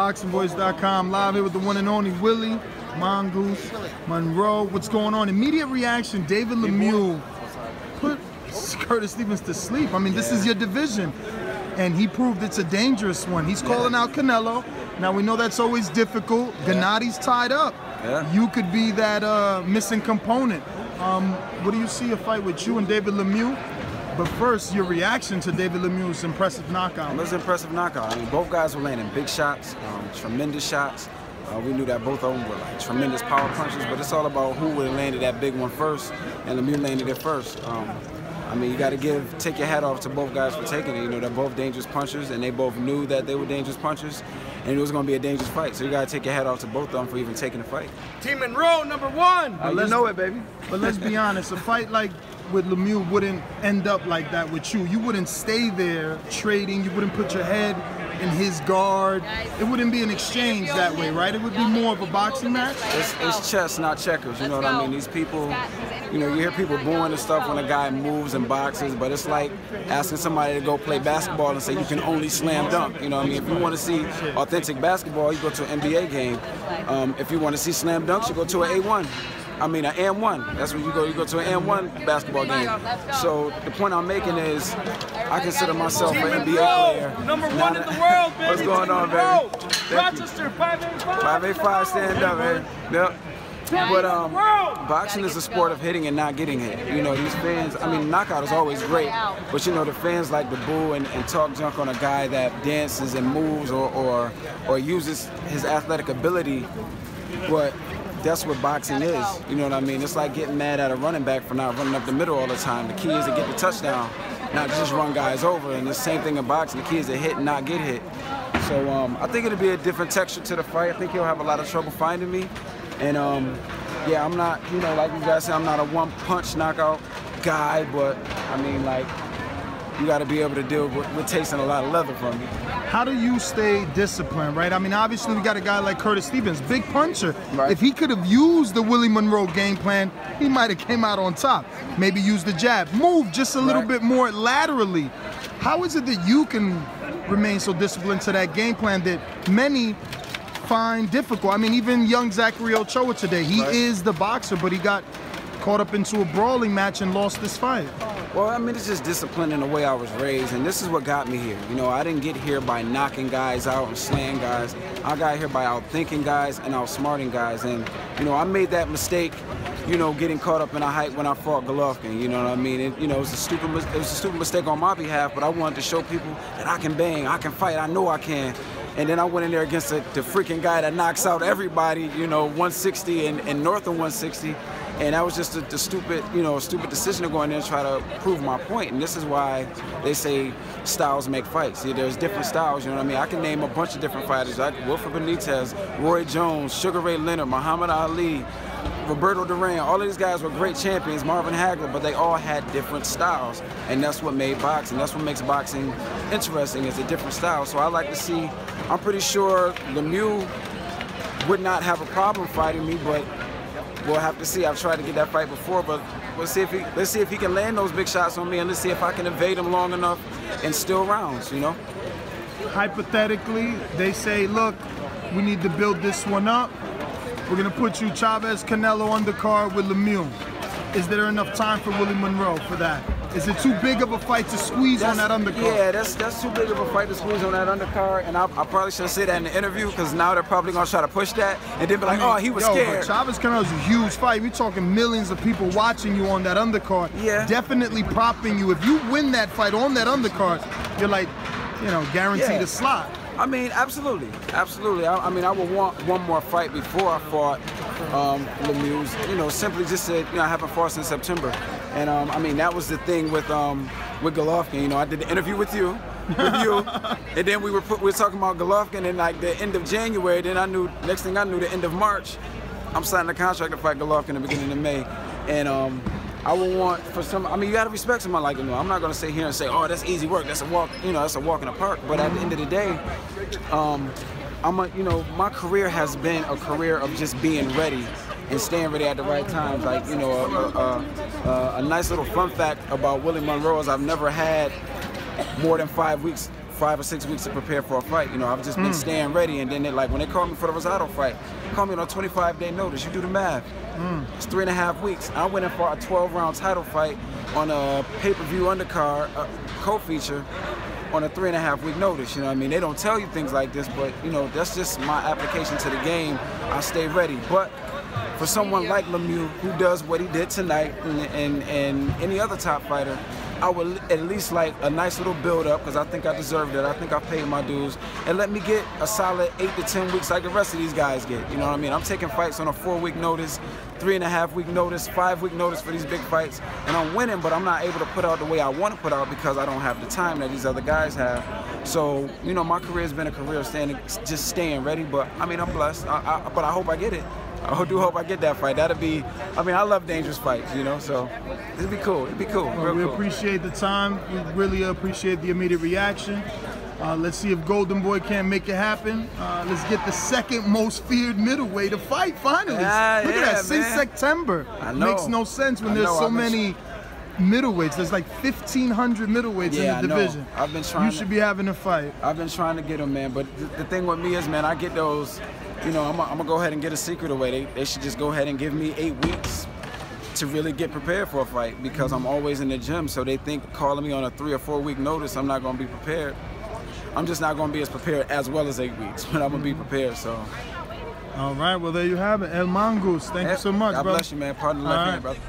ThaBoxingvoice.com, live here with the one and only Willie Monroe. What's going on? Immediate reaction, David Lemieux put Curtis Stevens to sleep. I mean, this is your division, and he proved it's a dangerous one. He's calling out Canelo. Now, we know that's always difficult. Gennadi's tied up. You could be that missing component. What do you see a fight with you and David Lemieux? But first, your reaction to David Lemieux's impressive knockout. It was an impressive knockout. I mean, both guys were landing big shots, tremendous shots. We knew that both of them were like tremendous power punches, but it's all about who would have landed that big one first, and Lemieux landed it first. I mean, you got to take your hat off to both guys for taking it. You know, they're both dangerous punchers, and they both knew that they were dangerous punchers, and it was going to be a dangerous fight. So you got to take your hat off to both of them for even taking the fight. Team Monroe, #1. You know it, baby. But let's be honest, a fight like with Lemieux wouldn't end up like that with you. You wouldn't stay there trading. You wouldn't put your head in his guard. It wouldn't be an exchange that way, right? It would be more of a boxing match. It's chess, not checkers. You know what I mean? These people, you know, you hear people booing and stuff when a guy moves and boxes, but it's like asking somebody to go play basketball and say you can only slam dunk. You know what I mean? If you want to see authentic basketball, you go to an NBA game. If you want to see slam dunks, you go to an A1. I mean, an AM1. That's where you go. You go to an AM1 basketball game. So the point I'm making is, I consider myself an NBA player. #1 in the world, baby. What's going on, baby? Rochester, 585. 585, stand up, man. Yep. But boxing is a sport of hitting and not getting hit. You know, these fans, I mean, knockout is always great, but you know, the fans like to boo and talk junk on a guy that dances and moves or uses his athletic ability. But that's what boxing is. You know what I mean? It's like getting mad at a running back for not running up the middle all the time. The key is to get the touchdown, not just run guys over. And the same thing in boxing. The key is to hit and not get hit. So I think it'll be a different texture to the fight. I think he'll have a lot of trouble finding me. And yeah, I'm not, you know, like you guys say, I'm not a one-punch knockout guy, but I mean, like, you got to be able to deal with tasting a lot of leather from me. How do you stay disciplined, right? I mean, obviously we got a guy like Curtis Stevens, big puncher. Right. If he could have used the Willie Monroe game plan, he might have came out on top. Maybe use the jab, move just a little bit more laterally. How is it that you can remain so disciplined to that game plan that many find difficult? I mean, even young Zachary Ochoa today, he is the boxer, but he got caught up into a brawling match and lost this fight. Well, I mean, it's just discipline in the way I was raised, and this is what got me here. You know, I didn't get here by knocking guys out and slaying guys. I got here by outthinking guys and outsmarting guys, and, you know, I made that mistake, you know, getting caught up in a hype when I fought Golovkin, you know what I mean? You know, it was a stupid mistake on my behalf, but I wanted to show people that I can bang, I can fight, I know I can. And then I went in there against the freaking guy that knocks out everybody, you know, 160 and north of 160. And that was just a stupid decision to go in there and try to prove my point. And this is why they say styles make fights. See, there's different styles, you know what I mean? I can name a bunch of different fighters, like Wilfred Benitez, Roy Jones, Sugar Ray Leonard, Muhammad Ali, Roberto Duran. All of these guys were great champions, Marvin Hagler, but they all had different styles. And that's what made boxing. That's what makes boxing interesting, is a different style. So I like to see, I'm pretty sure Lemieux would not have a problem fighting me, but we'll have to see. I've tried to get that fight before, but let's see if he can land those big shots on me, and let's see if I can evade him long enough and steal rounds, you know? Hypothetically, they say, look, we need to build this one up. We're going to put you Chavez-Canelo undercard with Lemieux. Is there enough time for Willie Monroe for that? Is it too big of a fight to squeeze on that undercard? Yeah, that's too big of a fight to squeeze on that undercard, and I probably should say that in the interview, because now they're probably going to try to push that, and then be like, oh, he was scared. Chavez-Canelo is a huge fight. We're talking millions of people watching you on that undercard. Yeah. Definitely propping you. If you win that fight on that undercard, you're like, you know, guaranteed a slot. I mean, absolutely, absolutely. I mean, I would want one more fight before I fought Lemieux, you know, simply just to, you know, I haven't fought since September. And I mean, that was the thing with Golovkin. You know, I did the interview with you, and then we were talking about Golovkin in like the end of January. Then I knew, next thing I knew, the end of March, I'm signing a contract to fight Golovkin in the beginning of May. And I would want for some, I mean, you got to respect someone like Lemieux. I'm not going to sit here and say, oh, that's easy work, that's a walk, you know, that's a walk in the park. But at the end of the day, you know, my career has been a career of just being ready and staying ready at the right times. Like, you know, a nice little fun fact about Willie Monroe is I've never had more than 5 weeks 5 or 6 weeks to prepare for a fight. You know, I've just been staying ready, and then when they called me for the Rosado fight, called me on a 25-day notice. You do the math. It's 3.5 weeks. I went in for a 12-round title fight on a pay-per-view undercard, co-feature, on a 3.5-week notice. You know what I mean? They don't tell you things like this, but you know, that's just my application to the game. I stay ready. But for someone like Lemieux, who does what he did tonight, and any other top fighter, I would at least like a nice little build-up, because I think I deserved it. I think I paid my dues, and let me get a solid 8 to 10 weeks like the rest of these guys get. You know what I mean? I'm taking fights on a 4-week notice, 3.5-week notice, 5-week notice for these big fights, and I'm winning, but I'm not able to put out the way I want to put out because I don't have the time that these other guys have. So, you know, my career has been a career of just staying ready, but I mean, I'm blessed, but I hope I get it. I do hope I get that fight. That'd be, I mean, I love dangerous fights, you know, so it'd be cool. It'd be cool. Well, we appreciate the time. We really appreciate the immediate reaction. Let's see if Golden Boy can make it happen. Let's get the second most feared middleweight to fight finally. Look at that, since September. I know. Makes no sense when there's so many middleweights. There's like 1,500 middleweights in the division. I've been trying. You should be having a fight. I've been trying to get them, man. But the thing with me is, man, I get those. You know, I'm gonna go ahead and get a secret away. They should just go ahead and give me 8 weeks to really get prepared for a fight, because I'm always in the gym. So they think calling me on a 3 or 4 week notice, I'm not gonna be prepared. I'm just not gonna be as prepared as well as 8 weeks, but I'm gonna be prepared. So. All right, well there you have it, El Mongoose. Thank you so much, God bro. bless you, man. Pardon the left hand, brother.